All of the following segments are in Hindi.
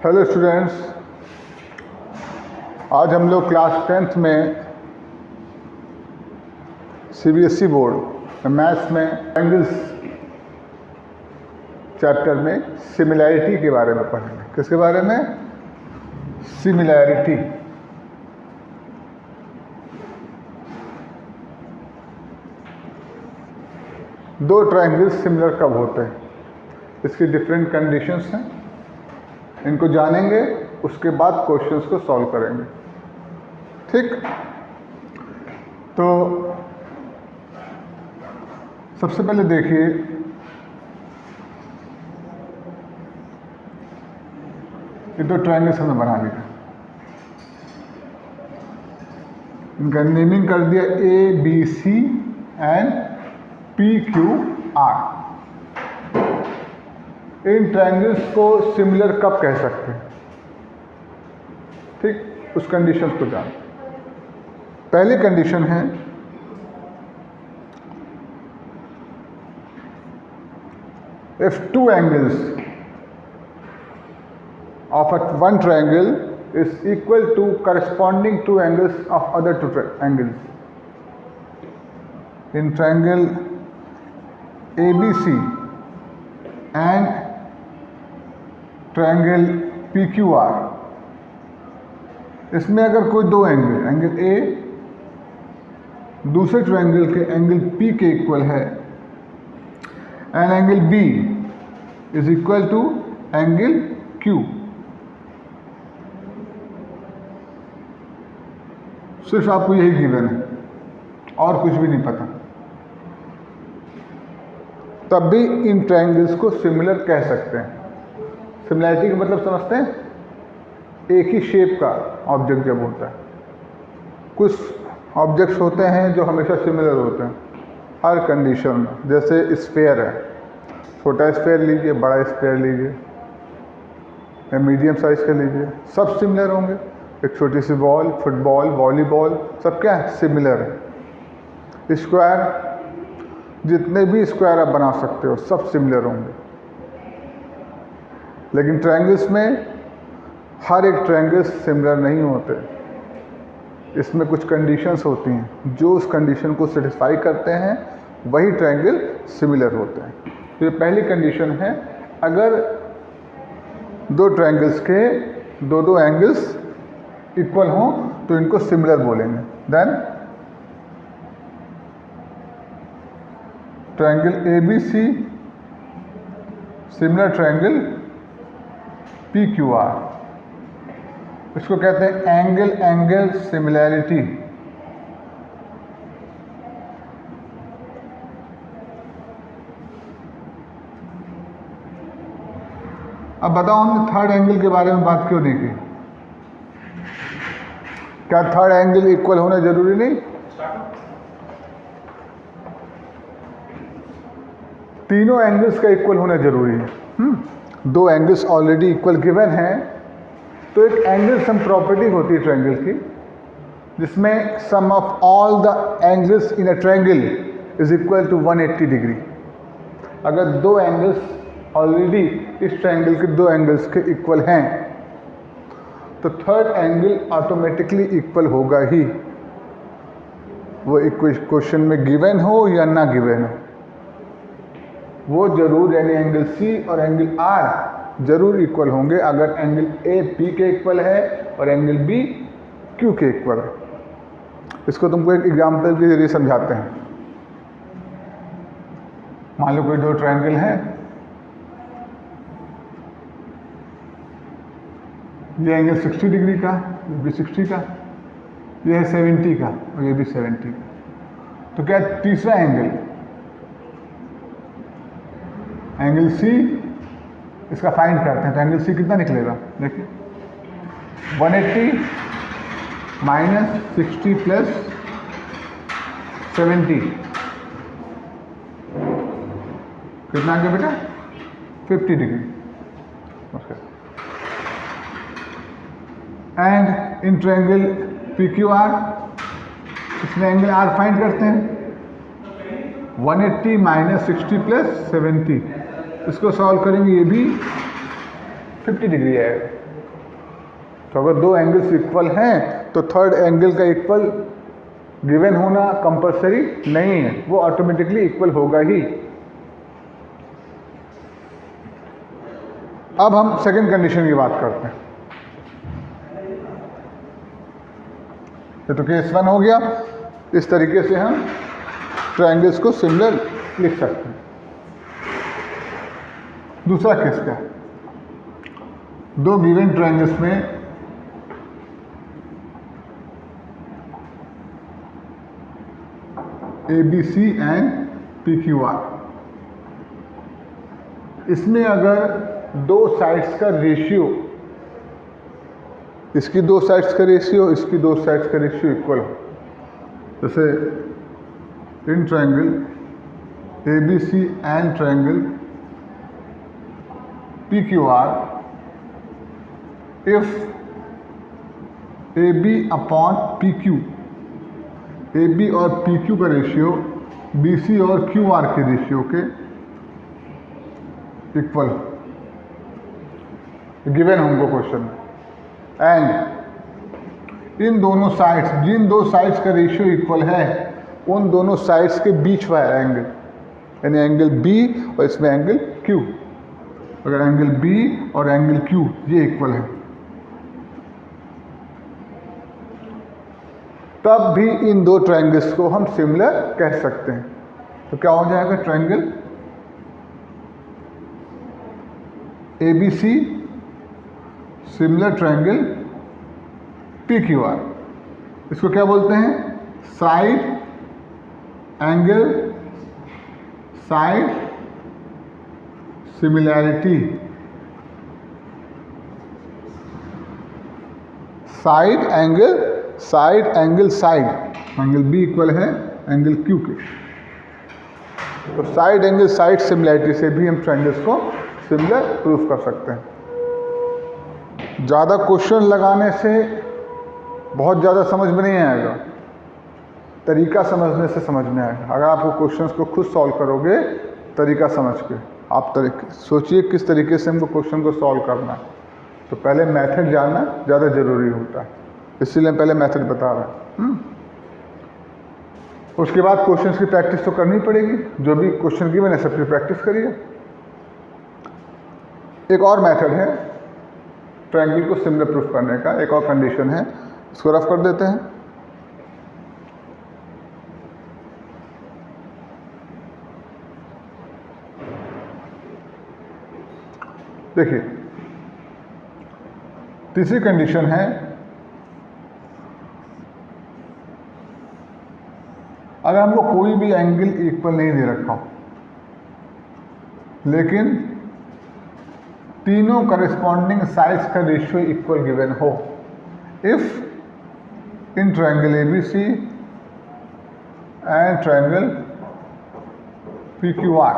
हेलो स्टूडेंट्स, आज हम लोग क्लास 10th में सीबीएसई बोर्ड मैथ्स में एंगल्स चैप्टर में सिमिलैरिटी के बारे में पढ़ेंगे। किसके बारे में? सिमिलैरिटी। दो ट्रायंगल्स सिमिलर कब होते हैं, इसकी डिफरेंट कंडीशंस हैं, इनको जानेंगे, उसके बाद क्वेश्चंस को सॉल्व करेंगे। ठीक, तो सबसे पहले देखिए, ये दो ट्रायंगल्स हमें बना लिया, इनका नेमिंग कर दिया A B C and P Q R. इन ट्रायंगल्स को सिमिलर कब कह सकते हैं? ठीक, उस कंडीशन को जान। पहली कंडीशन है if two angles of one triangle is equal to corresponding two angles of other two angles. In triangle ABC and triangle PQR, इसमें अगर कोई दो एंगल A दूसरे ट्रायंगल के एंगल P के इक्वल है and angle B is equal to angle Q, सिर्फ आपको यही गिवन है और कुछ भी नहीं पता, तब भी इन ट्रायंगल्स को सिमिलर कह सकते हैं। सिमिलैरिटी का मतलब समझते हैं? एक ही शेप का ऑब्जेक्ट जब होता है। कुछ ऑब्जेक्ट्स होते हैं जो हमेशा सिमिलर होते हैं हर कंडीशन में, जैसे स्फीयर है, छोटा स्फीयर लीजिए, बड़ा स्फीयर लीजिए या मीडियम साइज का लीजिए, सब सिमिलर होंगे। एक छोटी सी बॉल, फुटबॉल, वॉलीबॉल, सब क्या है? सिमिलर है। स्क्वायर, जितने भी स्क्वायर आप बना सकते हो सब सिमिलर होंगे। लेकिन ट्रायंगल्स में हर एक ट्रायंगल सिमिलर नहीं होते, इसमें कुछ कंडीशंस होती हैं, जो उस कंडीशन को सेटिस्फाई करते हैं वही ट्रायंगल सिमिलर होते हैं। तो ये पहली कंडीशन है, अगर दो ट्रायंगल्स के दो एंगल्स इक्वल हों तो इनको सिमिलर बोलेंगे। Then triangle ABC similar triangle PQR, इसको कहते हैं एंगल एंगल सिमिलैरिटी। अब बताओ, हमने थर्ड एंगल के बारे में बात क्यों नहीं की? क्या थर्ड एंगल इक्वल होना जरूरी नहीं? तीनों एंगल्स का इक्वल होना जरूरी है। दो एंगल्स ऑलरेडी इक्वल गिवन हैं, तो एक एंगल सम प्रॉपर्टी होती है ट्रायंगल की, जिसमें sum of all the angles in a triangle is equal to 180 degree. अगर दो एंगल्स ऑलरेडी इस ट्रायंगल के दो एंगल्स के इक्वल हैं तो थर्ड एंगल ऑटोमेटिकली इक्वल होगा ही, वो क्वेश्चन में गिवन हो या ना गिवन हो, वो जरूर, यानी एंगल C और एंगल R जरूर इक्वल होंगे अगर एंगल A P के इक्वल है और एंगल B Q के इक्वल है। इसको तुमको एक एग्जांपल के जरिए समझाते हैं। मान लो कोई दो ट्रायंगल है, ये एंगल 60 डिग्री का, ये भी 60 का, ये है 70 का और ये भी 70 का। तो क्या तीसरा एंगल C, इसका फाइंड करते हैं। तो एंगल C कितना निकलेगा? देखिए, 180 माइनस 60 प्लस 70 कितना आ गया बेटा? 50 degree. And in triangle PQR, इसमें एंगल R फाइंड करते हैं। 180 माइनस 60 प्लस 70, इसको सॉल्व करेंगे, ये भी 50 डिग्री आएगा। तो अगर दो एंगल्स इक्वल हैं तो थर्ड एंगल का इक्वल गिवन होना कंपलसरी नहीं है, वो ऑटोमेटिकली इक्वल होगा ही। अब हम सेकंड कंडीशन की बात करते हैं। ये तो केस 1 हो गया। इस तरीके से हम ट्रायंगल्स को सिमिलर लिख सकते हैं। दूसरा केस क्या है? दो गिवन ट्रायंगल्स में ABC एंड PQR, इसमें अगर दो साइड्स का रेशियो, इसकी दो साइड्स का रेशियो, इसकी दो साइड्स का रेशियो इक्वल हो, जैसे इन triangle ABC and triangle PQR, if AB upon PQ, AB और PQ का रेशियो BC और QR के रेशियो के इक्वल गिवन हमको क्वेश्चन में, एंड इन दोनों साइड्स, जिन दो साइड्स का रेशियो इक्वल है उन दोनों साइड्स के बीच वाला एंगल, यानी एंगल B और इसमें एंगल Q, अगर एंगल B और एंगल Q ये इक्वल है तब भी इन दो ट्रायंगल्स को हम सिमिलर कह सकते हैं। तो क्या हो जाएगा? Triangle ABC similar triangle PQR, इसको क्या बोलते हैं? Side angle side similarity, side angle side angle side, angle B equal है एंगल Q के, तो साइड एंगल साइड सिमिलैरिटी से भी हम ट्रायंगल्स को सिमिलर प्रूफ कर सकते हैं। ज़्यादा क्वेश्चन लगाने से बहुत ज़्यादा समझ में नहीं आएगा, तरीका समझने से समझ में आएगा। अगर आप वो क्वेश्चंस को खुद सॉल्व करोगे तरीका समझ के, आप सोचिए किस तरीके से हमको क्वेश्चन को सॉल्व करना है, तो पहले मेथड जानना ज़्यादा ज़रूरी होता है, इसीलिए पहले मेथड बता रहे हैं। उसके बाद क्वेश्चंस की प्रैक्टिस तो करनी पड़ेगी, जो भी क्वेश्चन की मैंने सबकी प्रैक्टिस करी है। एक और मेथड है ट्रायंगल को सिमिलर प्रूफ करने का, एक और कंडीशन है, इसको रफ कर देते हैं। देखिए, तीसरी कंडीशन है अगर हमको कोई भी एंगल इक्वल नहीं दे रखा हो लेकिन तीनों करस्पॉन्डिंग साइड्स का रेशियो इक्वल गिवन हो, if in triangle ABC and triangle PQR,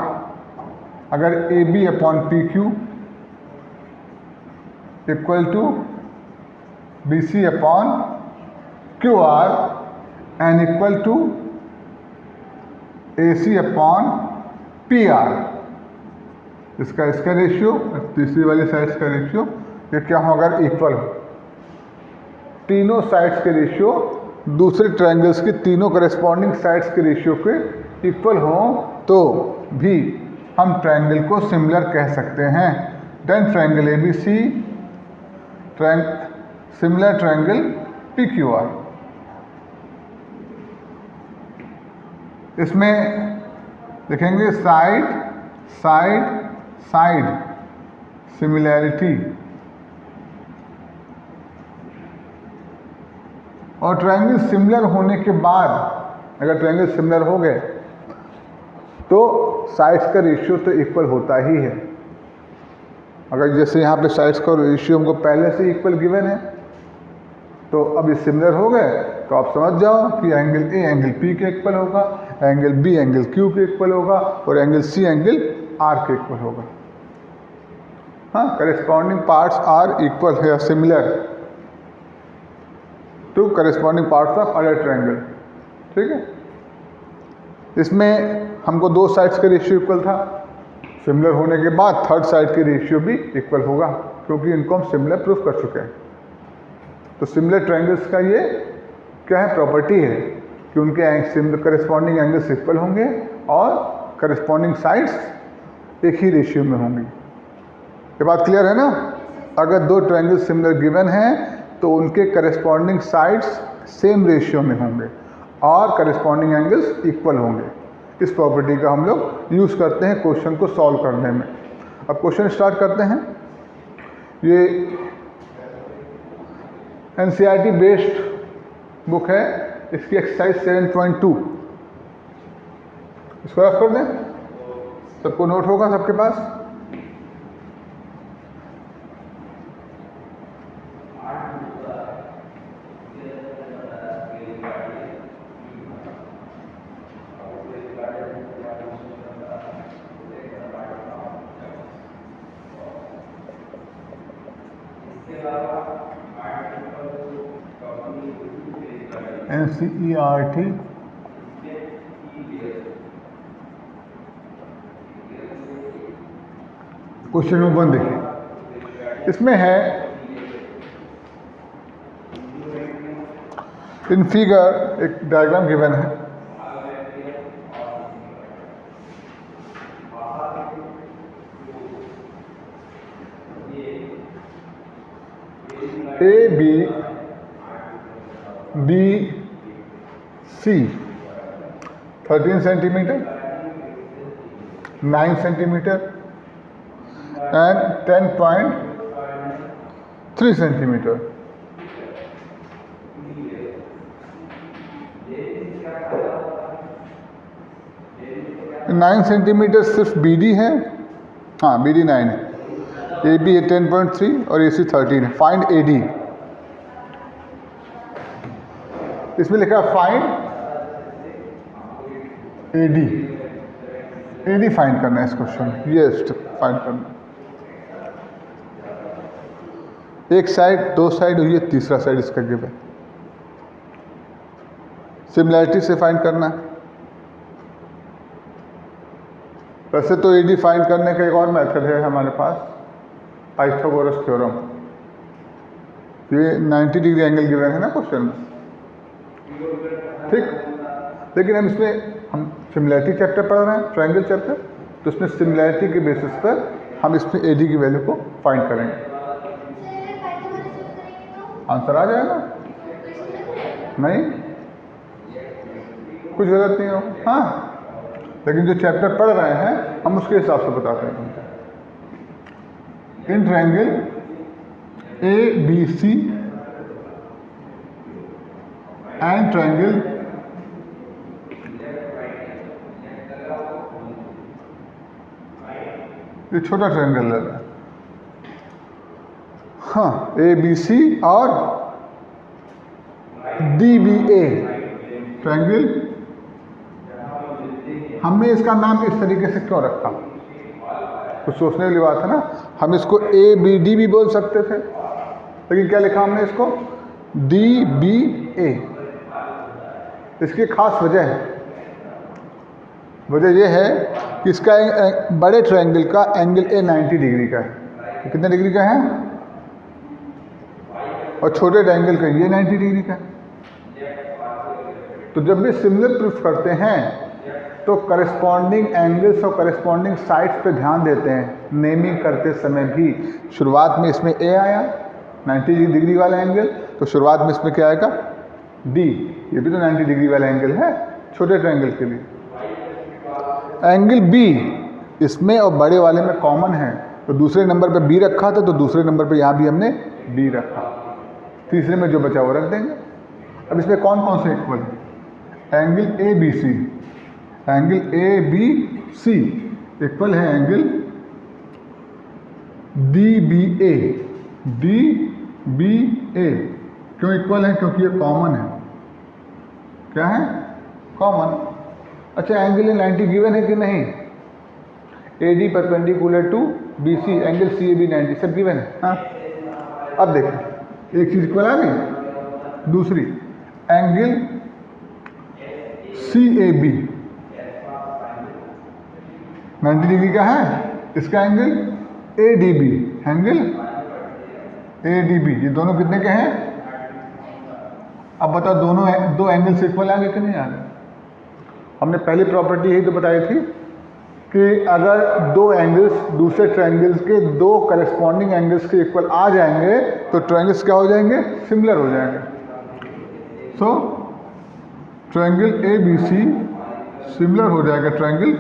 अगर AB upon PQ equal to BC upon QR and equal to AC upon PR, इसका रेशियो, तीसरी वाली साइड्स का रेशियो, ये क्या होगा? इक्वल हो, तीनों साइड्स के रेशियो दूसरे ट्रायंगल्स की तीनों करस्पॉन्डिंग साइड्स के रेशियो के इक्वल हो तो भी हम ट्रायंगल को सिमिलर कह सकते हैं। Then triangle ABC similar triangle PQR, इसमें देखेंगे साइड साइड साइड सिमिलैरिटी, और ट्रायंगल सिमिलर होने के बाद, अगर ट्रायंगल सिमिलर हो गए तो साइड्स का रेशियो तो इक्वल होता ही है। अगर जैसे यहाँ पे साइड्स का रेशियो हमको पहले से इक्वल गिवन है, तो अब ये सिमिलर हो गए तो आप समझ जाओ कि एंगल A एंगल P के इक्वल होगा, एंगल B एंगल Q के इक्वल होगा और एंगल C एंगल R के इक्वल होगा। हाँ, करस्पॉन्डिंग पार्ट्स आर इक्वल है, similar to corresponding parts of other triangle. ठीक है, इसमें हमको दो साइड्स का रेशियो इक्वल था, सिमिलर होने के बाद थर्ड साइड के रेशियो भी इक्वल होगा क्योंकि इनको हम सिमिलर प्रूफ कर चुके हैं। तो सिमिलर ट्रायंगल्स का ये क्या है, प्रॉपर्टी है कि उनके करस्पॉन्डिंग एंगल्स इक्वल होंगे और करस्पॉन्डिंग साइड्स एक ही रेशियो में होंगी। ये बात क्लियर है ना? अगर दो ट्रायंगल्स सिमिलर गिवन हैं तो उनके करस्पॉन्डिंग साइड्स सेम रेशियो में होंगे और करस्पॉन्डिंग एंगल्स इक्वल होंगे। इस प्रॉपर्टी का हम लोग यूज़ करते हैं क्वेश्चन को सॉल्व करने में। अब क्वेश्चन स्टार्ट करते हैं। ये NCERT बेस्ड बुक है, इसकी एक्सरसाइज 7.2 इसको रफ कर दें, सबको नोट होगा सबके पास। NCERT क्वेश्चन नंबर 1 देखिए, इसमें है इन फिगर एक डायग्राम गिवन है। ABC 13 centimetre, 9 centimetre and 10.3 centimetre. Nine centimetre सिर्फ BD है, हाँ BD 9 है, AB है 10.3 और AC 13 है। फाइंड AD, इसमें लिखा है फाइंड AD फाइंड करना है इस क्वेश्चन में, ये फाइंड करना। एक साइड, दो साइड हुई है, तीसरा साइड इसका गिव है। सिमिलैरिटी से फाइंड करना है। वैसे तो AD फाइंड करने का एक और मेथड है हमारे पास, पाइथागोरस थ्योरम। ये 90 डिग्री एंगल गिवन है ना क्वेश्चन में, ठीक। लेकिन हम सिमिलैरिटी चैप्टर पढ़ रहे हैं, ट्रायंगल चैप्टर, तो इसमें सिमिलैरिटी के बेसिस पर हम इसमें AD की वैल्यू को फाइंड करेंगे। आंसर आ जाएगा? नहीं, कुछ गलत नहीं हो, हाँ। लेकिन जो चैप्टर पढ़ रहे हैं हम उसके हिसाब से बताते हैं तुमको। इन ट्रायंगल ABC एंड ट्रायंगल ये छोटा ट्रायंगल है, हाँ, ABC और DBA ट्रायंगल। हमने इसका नाम इस तरीके से क्यों रखा? कुछ सोचने वाली बात है ना। हम इसको ABD भी बोल सकते थे, लेकिन क्या लिखा हमने इसको? DBA। इसकी खास वजह है, वजह यह है कि इसका बड़े ट्रायंगल का एंगल A 90 डिग्री का है। तो कितने डिग्री का है? और छोटे ट्रायंगल का ये 90 डिग्री का है। तो जब भी सिमिलर प्रूफ करते हैं तो करस्पॉन्डिंग एंगल्स और करस्पॉन्डिंग साइड्स पे ध्यान देते हैं। नेमिंग करते समय भी शुरुआत में इसमें A आया 90 डिग्री वाला एंगल, तो शुरुआत में इसमें क्या आएगा? D। ये भी तो 90 डिग्री वाला एंगल है छोटे ट्रायंगल के लिए। एंगल B इसमें और बड़े वाले में कॉमन है, तो दूसरे नंबर पे B रखा था, तो दूसरे नंबर पे यहाँ भी हमने B रखा, तीसरे में जो बचा वो रख देंगे। अब इसमें कौन कौन से इक्वल है? Angle ABC, angle ABC equal है एंगल DBA। DBA क्यों इक्वल है? क्योंकि ये कॉमन है। क्या है? कॉमन। अच्छा, एंगल 90 गिवन है कि नहीं? AD perpendicular to BC, angle CAB 90 सब गिवन है, हाँ। अब देखो, एक चीज इक्वल आ गई, दूसरी एंगल CAB 90 डिग्री का है, इसका एंगल ADB, एंगल ADB, ये दोनों कितने के हैं? अब बताओ दो एंगल्स इक्वल आ गए कि नहीं आ गए? हमने पहली प्रॉपर्टी यही तो बताई थी कि अगर दो एंगल्स दूसरे ट्रायंगल्स के दो करस्पॉन्डिंग एंगल्स के इक्वल आ जाएंगे तो ट्रायंगल्स क्या हो जाएंगे? सिमिलर हो जाएंगे। So triangle A B C similar हो जाएगा ट्रायंगल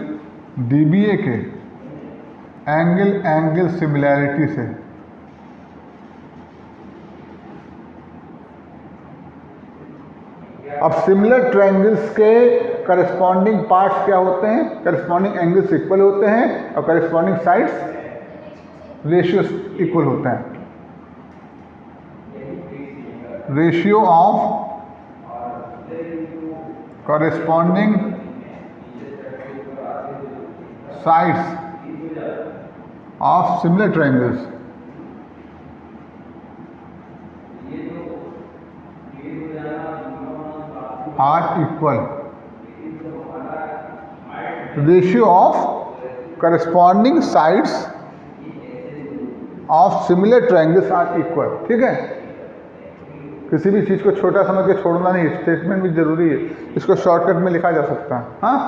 डी बी ए के एंगल सिमिलैरिटी से। अब सिमिलर ट्रायंगल्स के करस्पॉन्डिंग पार्ट्स क्या होते हैं? करस्पॉन्डिंग एंगल्स इक्वल होते हैं और करस्पॉन्डिंग साइड्स रेशियोस इक्वल होते हैं। Ratio of corresponding sides of similar triangles are equal. Ratio of corresponding sides of similar triangles are equal. ठीक है, किसी भी चीज़ को छोटा समझ के छोड़ना नहीं, स्टेटमेंट भी जरूरी है, इसको शॉर्टकट में लिखा जा सकता है। हाँ,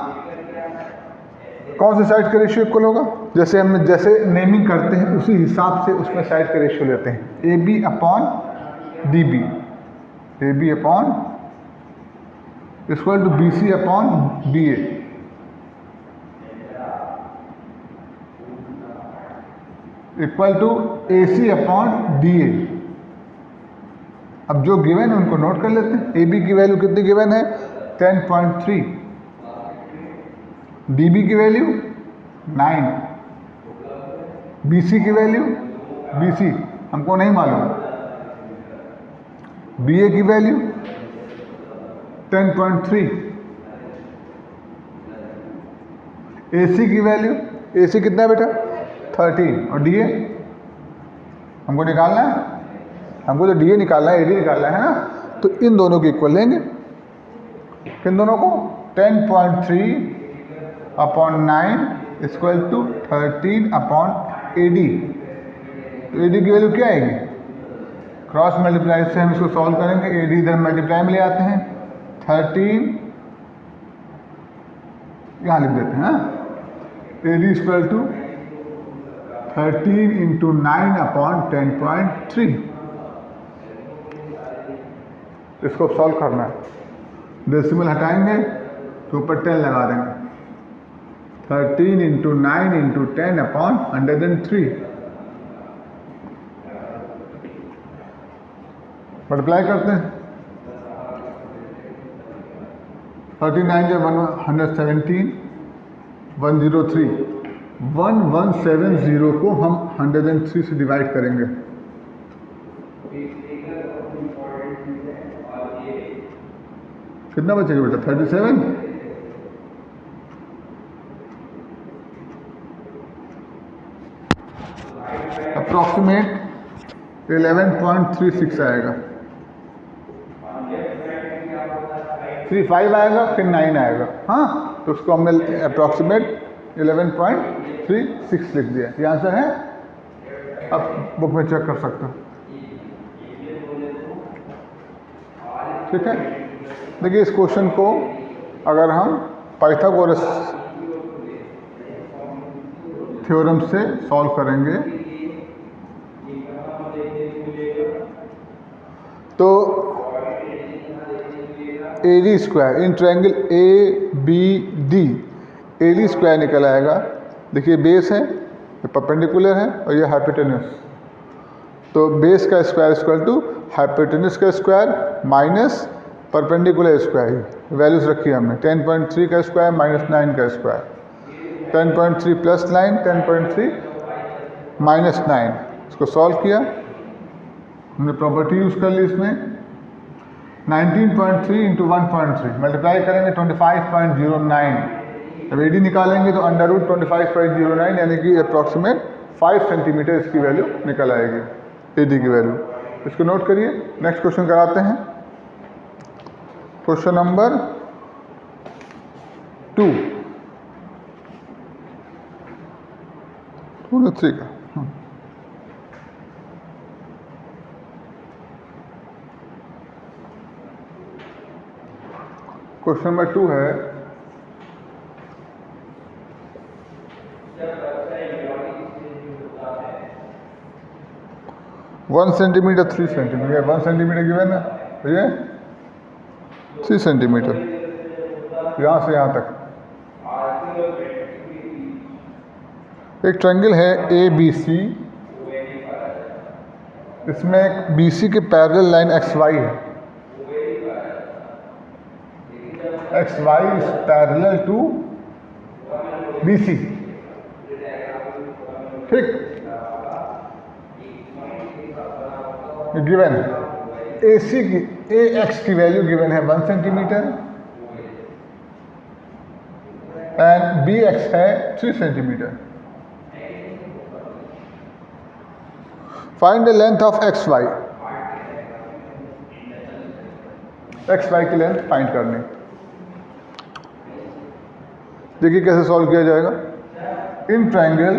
कौन से साइड का रेशियो इक्वल होगा? जैसे हम जैसे नेमिंग करते हैं उसी हिसाब से उसमें साइड का रेशियो लेते हैं। A B upon D B, A B upon equal to B C upon B A, equal to A C upon D A. अब जो गिवन है उनको नोट कर लेते हैं। ए बी की वैल्यू कितनी गिवन है? 10.3, डी बी की वैल्यू 9, बी सी की वैल्यू बी सी हमको नहीं मालूम, बी ए की वैल्यू 10.3, ए सी की वैल्यू, ए सी कितना है बेटा? 13, और डी ए हमको निकालना है, हमको तो डी ए निकालना है, ए डी निकालना है ना, तो इन दोनों के इक्वल लेंगे। किन दोनों को? 10.3 upon 9 equal to 13 upon A D. A D की वैल्यू क्या आएगी? क्रॉस मल्टीप्लाई से हम इसको सॉल्व करेंगे, ए डी इधर मल्टीप्लाई में ले आते हैं, 13 यहाँ लिख देते हैं। A D equal to 13 into 9 upon 10.3। इसको सॉल्व करना है, डेसिमल हटाएंगे तो ऊपर 10 लगा देंगे, 13 इंटू 9 इंटू 10 अपॉन 103। मल्टीप्लाई करते हैं, 39 से 117, 103, 1170 को हम 103 से डिवाइड करेंगे। कितना बचेगा बेटा? 37। अप्रॉक्सीमेट 11.36 आएगा, 35 आएगा, फिर 9 आएगा। हाँ, तो उसको हमने अप्रॉक्सीमेट 11.36 लिख दिया। ये आंसर है, अब बुक में चेक कर सकते हो। ठीक है, देखिए इस क्वेश्चन को अगर हम पाइथागोरस थ्योरम से सॉल्व करेंगे तो A D square in triangle A B D, A D square निकल आएगा। देखिए बेस है, ये परपेंडिकुलर है और ये हाइपोटेन्यूस, तो बेस का स्क्वायर इक्वल टू हाइपोटेन्यूस का square minus perpendicular square. Values रखी हमने, 10.3 का स्क्वायर माइनस 9 का स्क्वायर, 10.3 प्लस 9, 10.3 माइनस 9। इसको सॉल्व किया, हमने प्रॉपर्टी यूज कर ली इसमें। 19.3 इंटू 1.3 मल्टीप्लाई करेंगे 25.09। अब ए डी निकालेंगे तो अंडर रूट 25.09 यानी कि अप्रॉक्सीमेट 5 सेंटीमीटर इसकी वैल्यू निकल आएगी, ए डी की वैल्यू। इसको नोट करिए। नेक्स्ट क्वेश्चन कराते हैं, क्वेश्चन नंबर 2, 3 का। क्वेश्चन नंबर 2 है, one centimetre 3 centimetre, 1 centimetre given है भैया, 3 सेंटीमीटर यहाँ से यहाँ तक। एक ट्रायंगल है ए बी सी, इसमें एक बी सी के पैरेलल लाइन एक्स वाई है, X Y is parallel to B C, ठीक, गिवन ए सी की ए एक्स की वैल्यू गिवन है 1 सेंटीमीटर एंड बी एक्स है 3 centimetre. Find the length of X Y, X Y की लेंथ फाइंड करनी। देखिए कैसे सॉल्व किया जाएगा। In triangle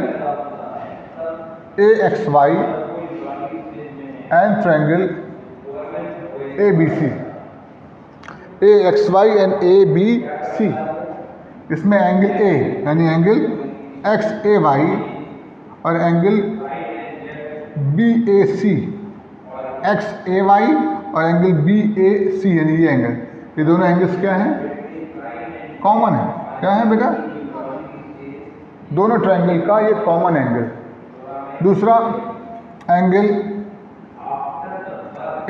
A X Y and triangle A B C, A X Y and A B C, इसमें एंगल ए यानी एंगल एक्स ए वाई और एंगल बी ए सी, एक्स ए वाई और एंगल बी ए सी यानी ये एंगल, ये दोनों एंगल्स क्या हैं, कॉमन है। क्या है बेटा, दोनों ट्रायंगल का ये कॉमन एंगल। दूसरा angle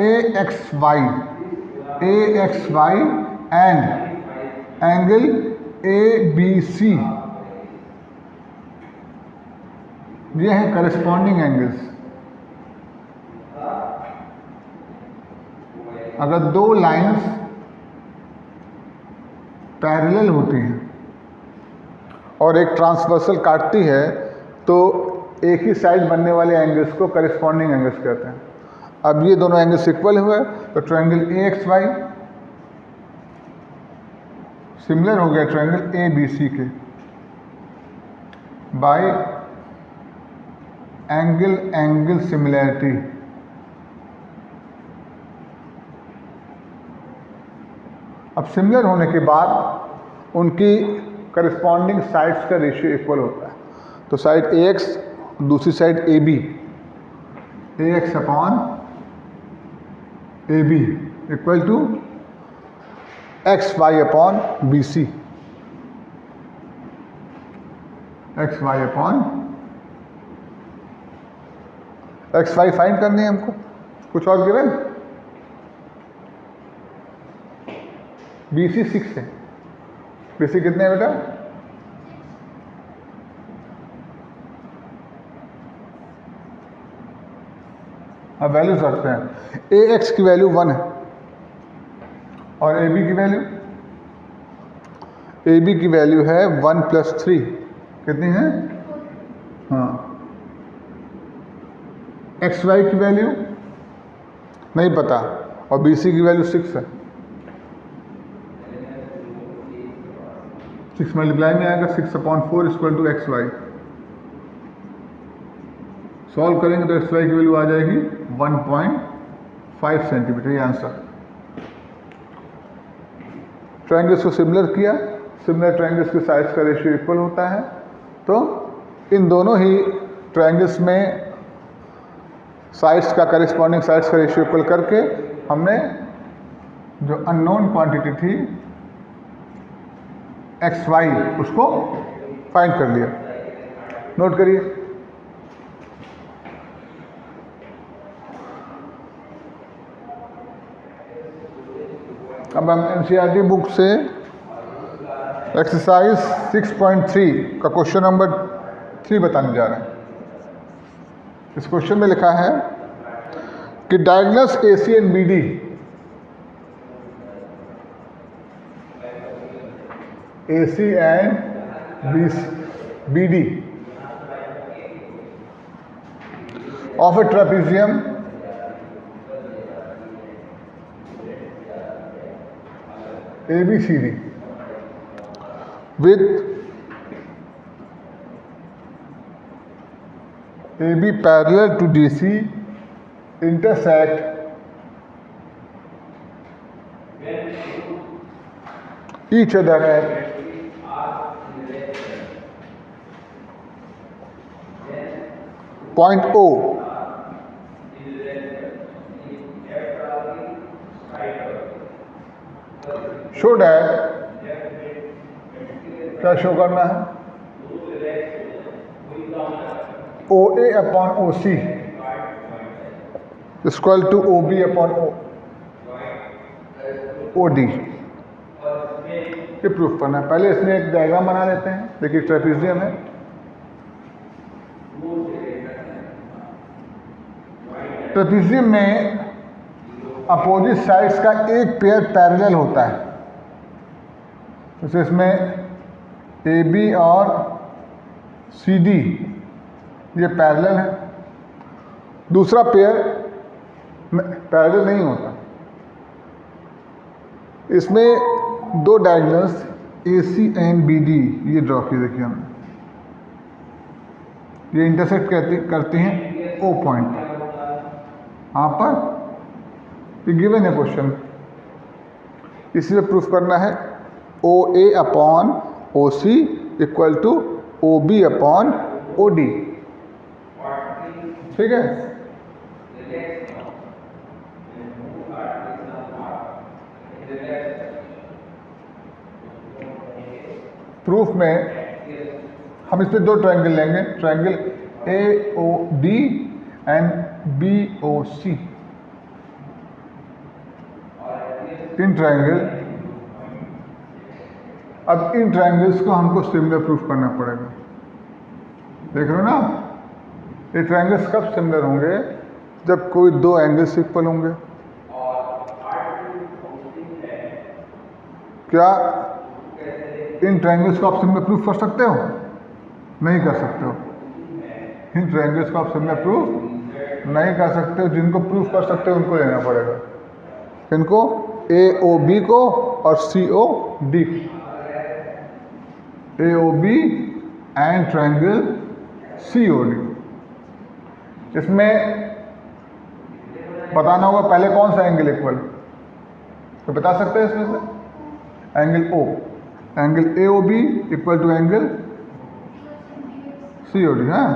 A X Y and angle A B C, ये है करस्पॉन्डिंग एंगल्स। अगर दो लाइंस पैरेलल होती हैं और एक ट्रांसवर्सल काटती है तो एक ही साइड बनने वाले एंगल्स को करस्पॉन्डिंग एंगल्स कहते हैं। अब ये दोनों एंगल्स इक्वल हुए तो triangle A X Y similar हो गया ट्रायंगल ए बी सी के बाय एंगल सिमिलैरिटी। अब सिमिलर होने के बाद उनकी करस्पॉन्डिंग साइड्स का रेशियो इक्वल होता है। तो साइड ए एक्स, दूसरी side A B, A X upon A B equal to X Y upon B C, X Y upon X Y find करनी है हमको। कुछ और गिवन, बी सी 6 है, बी सी कितने हैं बेटा, अब वैल्यूज रखते हैं। ए एक्स की वैल्यू 1 है और ए बी की वैल्यू, ए बी की वैल्यू है 1 + 3, कितनी है, हाँ। एक्स वाई की वैल्यू नहीं पता और बी सी की वैल्यू 6 है। 6 मल्टीप्लाई में आएगा 6/4 = एक्स वाई। सॉल्व करेंगे तो एक्स वाई की वैल्यू आ जाएगी 1.5 सेंटीमीटर, ये आंसर। ट्रायंगल्स को सिमिलर किया, सिमिलर ट्रायंगल्स के साइड्स का रेशियो इक्वल होता है। तो इन दोनों ही ट्रायंगल्स में साइड्स का करस्पॉन्डिंग साइड्स का रेशियो इक्वल करके हमने जो अननोन क्वांटिटी थी एक्स वाई उसको फाइंड कर लिया। नोट करिए, अब हम एनसीईआरटी बुक से एक्सरसाइज 6.3 का क्वेश्चन नंबर 3 बताने जा रहे हैं। इस क्वेश्चन में लिखा है कि diagonals AC and BD AC and BD of a trapezium ABCD with AB parallel to DC intersect each other at point O show that क्या शो करना है OA upon OC is equal to OB upon OD। ये प्रूफ करना है। पहले इसमें एक डायग्राम बना लेते हैं। देखिए ट्रेपेजियम है, ट्रेपेजियम में अपोजिट साइड्स का एक पेयर पैरेलल होता है। जैसे इसमें AB और CD ये पैरेलल है, दूसरा पेयर पैरेलल नहीं होता। इसमें दो डायगोनल्स AC एंड BD ये ड्रॉ किए, देखिए हमने, ये इंटरसेक्ट करते हैं O पॉइंट। यहाँ पर ये गिवन है क्वेश्चन, इसलिए प्रूफ करना है OA upon OC equal to OB upon OD। ठीक है, प्रूफ में हम इस पे दो ट्रायंगल लेंगे, triangle AOD and BOC। In triangle, अब इन ट्रायंगल्स को हमको सिमिलर प्रूफ करना पड़ेगा। देख रहे हो ना, ये ट्रायंगल्स कब सिमिलर होंगे? जब कोई दो एंगल्स इक्वल होंगे। क्या इन ट्रायंगल्स को आप सिमिलर प्रूफ कर सकते हो? नहीं कर सकते हो। इन ट्रायंगल्स को आप सिमिलर प्रूफ नहीं कर सकते हो। जिनको प्रूफ कर सकते हो उनको लेना पड़ेगा, इनको AOB को और COD, AOB and triangle COD। इसमें बताना होगा पहले कौन सा एंगल इक्वल, तो बता सकते हैं इसमें से angle O, angle AOB equal to angle COD। हाँ,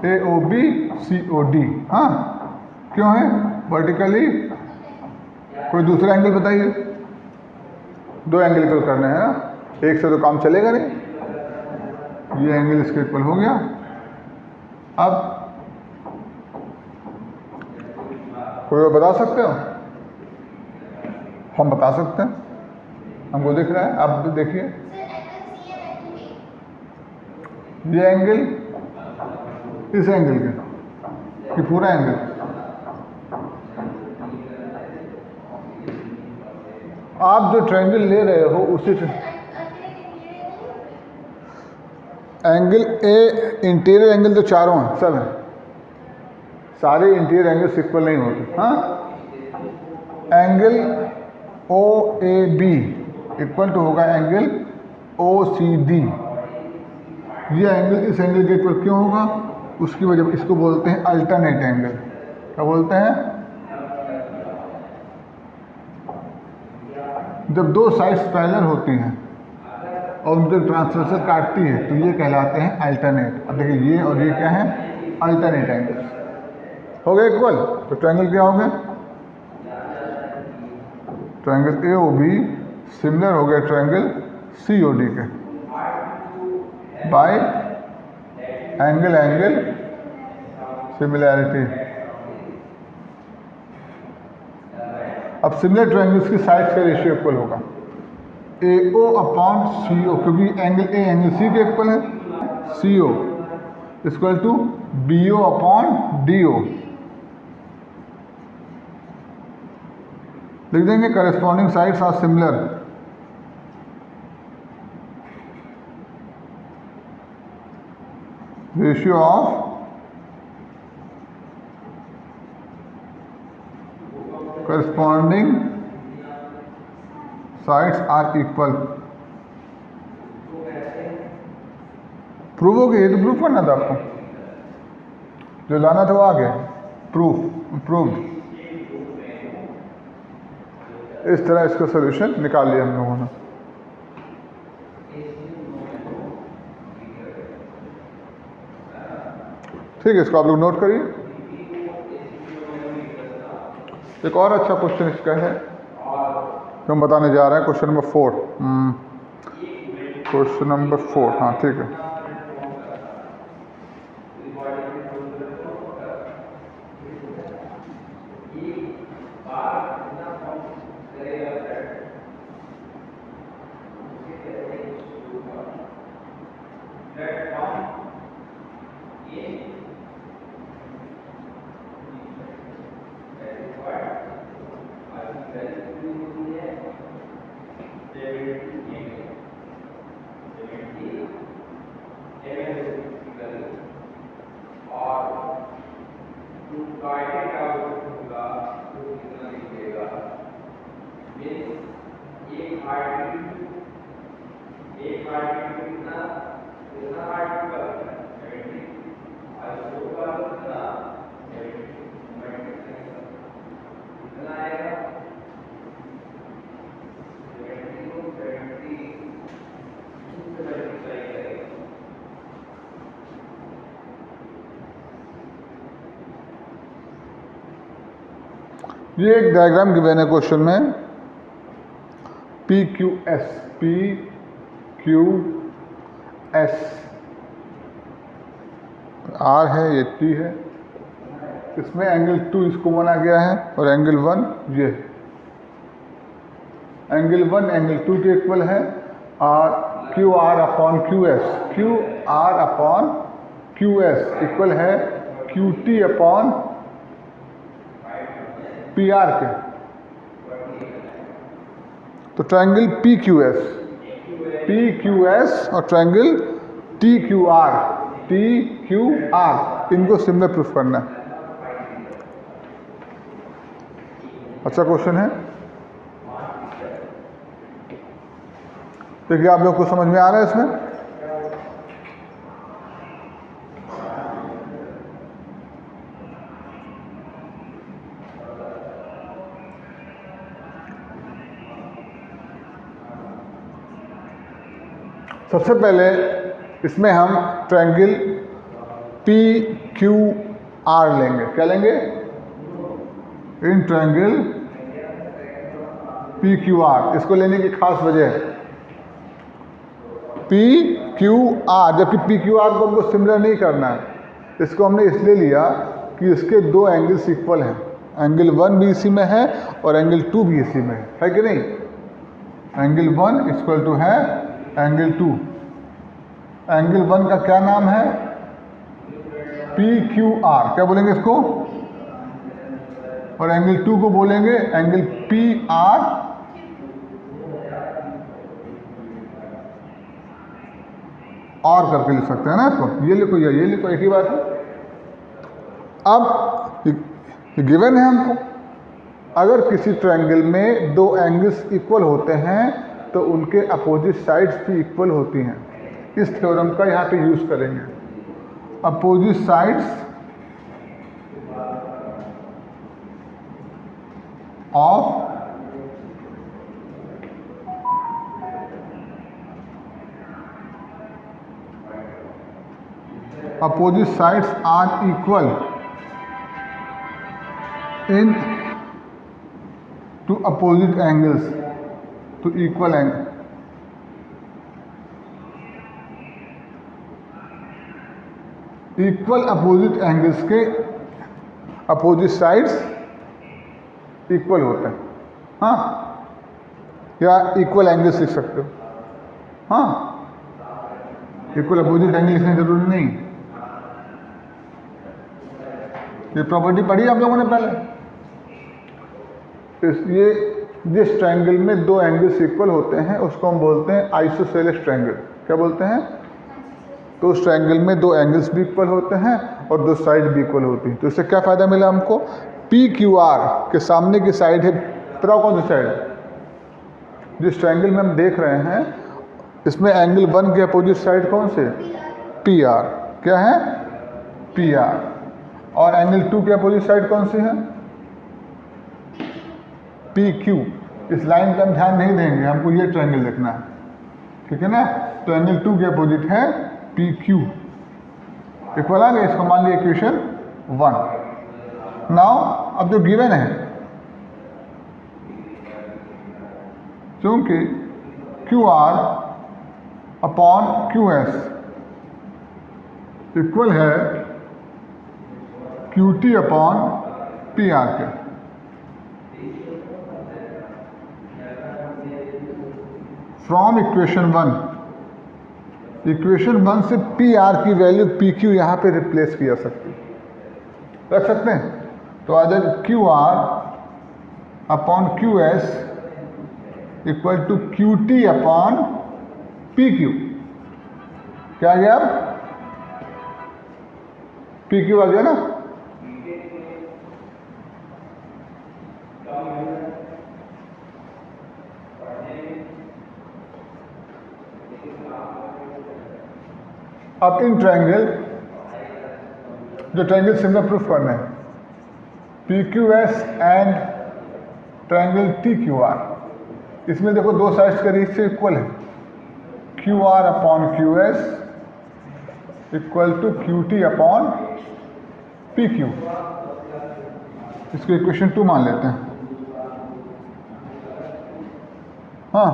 AOB COD। हाँ, क्यों है? वर्टिकली कोई दूसरा एंगल बताइए। दो एंगल इक्वल करने हैं ना, एक से तो काम चलेगा नहीं। ये एंगल इसके इक्वल हो गया। अब कोई और बता सकते हो? हम बता सकते हैं, हमको दिख रहा है, आप भी देखिए। ये एंगल इस एंगल के, ये पूरा एंगल, आप जो ट्रायंगल ले रहे हो उसी एंगल ए, इंटीरियर एंगल तो चारों हैं, सब हैं, सारे इंटीरियर एंगल्स इक्वल नहीं होते। हाँ, एंगल OAB इक्वल टू होगा एंगल OCD। ये एंगल इस एंगल के इक्वल क्यों होगा? उसकी वजह, इसको बोलते हैं अल्टरनेट एंगल। क्या बोलते हैं? जब दो साइड्स पैरेलल होती हैं और उनको ट्रांसवर्सल काटती है तो ये कहलाते हैं अल्टरनेट। अब देखिए ये और ये क्या है? Alternate angle. हो गए इक्वल, तो ट्रायंगल क्या हो गया? ट्रायंगल AOB सिमिलर हो गया ट्रायंगल COD के बाय एंगल एंगल सिमिलैरिटी। अब सिमिलर ट्रायंगल्स की साइड्स का रेशियो इक्वल होगा AO अपॉन CO, क्योंकि एंगल A एंगल C के इक्वल है। CO equal to BO upon DO। लिख देंगे corresponding sides are similar. Ratio of corresponding sides are equal. Prove हो गया, ये तो प्रूफ करना था आपको, जो लाना था वो आ गया। Proof proved. इस तरह इसका सोल्यूशन निकाल लिया हम लोगों ने। ठीक है, इसको आप लोग नोट करिए। एक और अच्छा क्वेश्चन इसका है जो हम बताने जा रहे हैं, क्वेश्चन नंबर 4। क्वेश्चन नंबर 4, हाँ ठीक है। ये एक डायग्राम गिवन है क्वेश्चन में, P Q S, P Q S, R है, ये टी है, इसमें एंगल 2 इसको माना गया है और एंगल 1 ये एंगल 1 एंगल 2 के इक्वल है। और Q R upon Q S, Q R upon Q S equal है Q T upon P R के। तो ट्रायंगल पी क्यू एस और ट्रायंगल टी क्यू आर, इनको सिमिलर प्रूफ करना है। अच्छा क्वेश्चन है, देखिए आप लोग को समझ में आ रहा है इसमें। सबसे पहले इसमें हम ट्रायंगल पी क्यू आर लेंगे। क्या लेंगे? In triangle P Q R. इसको लेने की खास वजह है पी क्यू आर, जबकि पी क्यू आर को हमको सिमिलर नहीं करना है। इसको हमने इसलिए लिया कि इसके दो एंगल्स इक्वल हैं, एंगल 1 भी इसी में है और एंगल 2 भी इसी में है कि नहीं? एंगल 1 इक्वल टू है एंगल 2। एंगल 1 का क्या नाम है? P Q are. क्या बोलेंगे इसको? और एंगल 2 को बोलेंगे एंगल पी आर और करके लिख सकते हैं ना इसको। ये लिखो या ये लिखो, एक ही बात है। अब गिवन है हमको, अगर किसी ट्रायंगल में दो एंगल्स इक्वल होते हैं तो उनके अपोजिट साइड्स भी इक्वल होती हैं। इस थ्योरम का यहाँ पे यूज करेंगे। Opposite sides of opposite sides are equal in to opposite angles, to equal angle। Equal opposite angles के अपोजिट साइड्स इक्वल होते हैं, हाँ, या इक्वल एंगल्स लिख सकते हो, हाँ। इक्वल अपोजिट एंगल लिखना जरूरी नहीं। ये प्रॉपर्टी पढ़ी आप लोगों ने पहले। ये जिस ट्रायंगल में दो एंगल्स इक्वल होते हैं उसको हम बोलते हैं आइसोसेलेस ट्रायंगल। क्या बोलते हैं? तो उस ट्रायंगल में दो एंगल्स भी इक्वल होते हैं और दो साइड भी इक्वल होती हैं। तो इससे क्या फ़ायदा मिला हमको? पी क्यू आर के सामने की साइड है, बताओ कौन सी साइड? जिस ट्रायंगल में हम देख रहे हैं इसमें एंगल 1 के अपोजिट साइड कौन से? P are. क्या है? P R. और एंगल 2 के अपोजिट साइड कौन सी है? P Q. इस लाइन पे हम ध्यान नहीं देंगे, हमको ये ट्रायंगल देखना है, ठीक है ना। तो एंगल 2 के अपोजिट है पी क्यू, इक्वल आ गया, इसको मान लिया इक्वेशन 1। नाउ अब जो गिवन है, चूंकि Q R upon Q S equal है Q T upon P R के, फ्रॉम इक्वेशन 1 से पी आर की वैल्यू पी क्यू यहाँ पे रिप्लेस की जा सकती है, रख सकते हैं। तो आ जाएगा Q R upon Q S equal to Q T upon P Q. क्या आ गया अब? पी क्यू आ गया ना। अब इन ट्रायंगल, जो ट्रायंगल सिमिलर प्रूफ करना है, P Q S and triangle T Q R, इसमें देखो दो साइड्स का रेशियो इक्वल है, Q R upon Q S equal to Q T upon P Q. इसको इक्वेशन 2 मान लेते हैं। हाँ,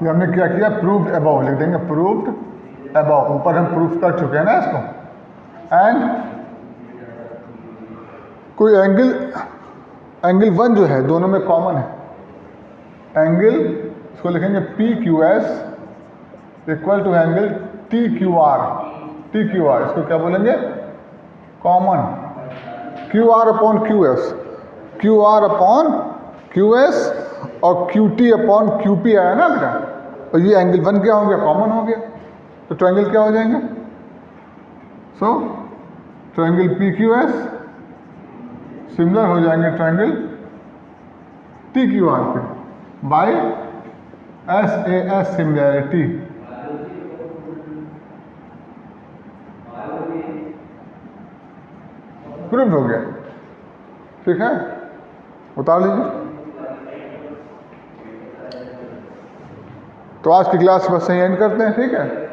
ये हमने क्या किया, प्रूव्ड अबव लिख देंगे, प्रूव्ड अबव, ऊपर हम प्रूफ कर चुके हैं ना इसको। एंड कोई एंगल 1 जो है दोनों में कॉमन है, एंगल इसको लिखेंगे P Q S equal to angle T Q R, इसको क्या बोलेंगे, common, Q R upon Q S, Q R upon Q S और Q T upon Q P आया ना बेटा, और ये एंगल 1 क्या हो गया, कॉमन हो गया, तो ट्रायंगल क्या हो जाएंगे, so triangle P Q S similar हो जाएंगे ट्रायंगल टी क्यू आर पे by S A S similarity. Prove हो गया, ठीक है, उतार लीजिए। तो आज की क्लास बस यहीं एंड करते हैं, ठीक है।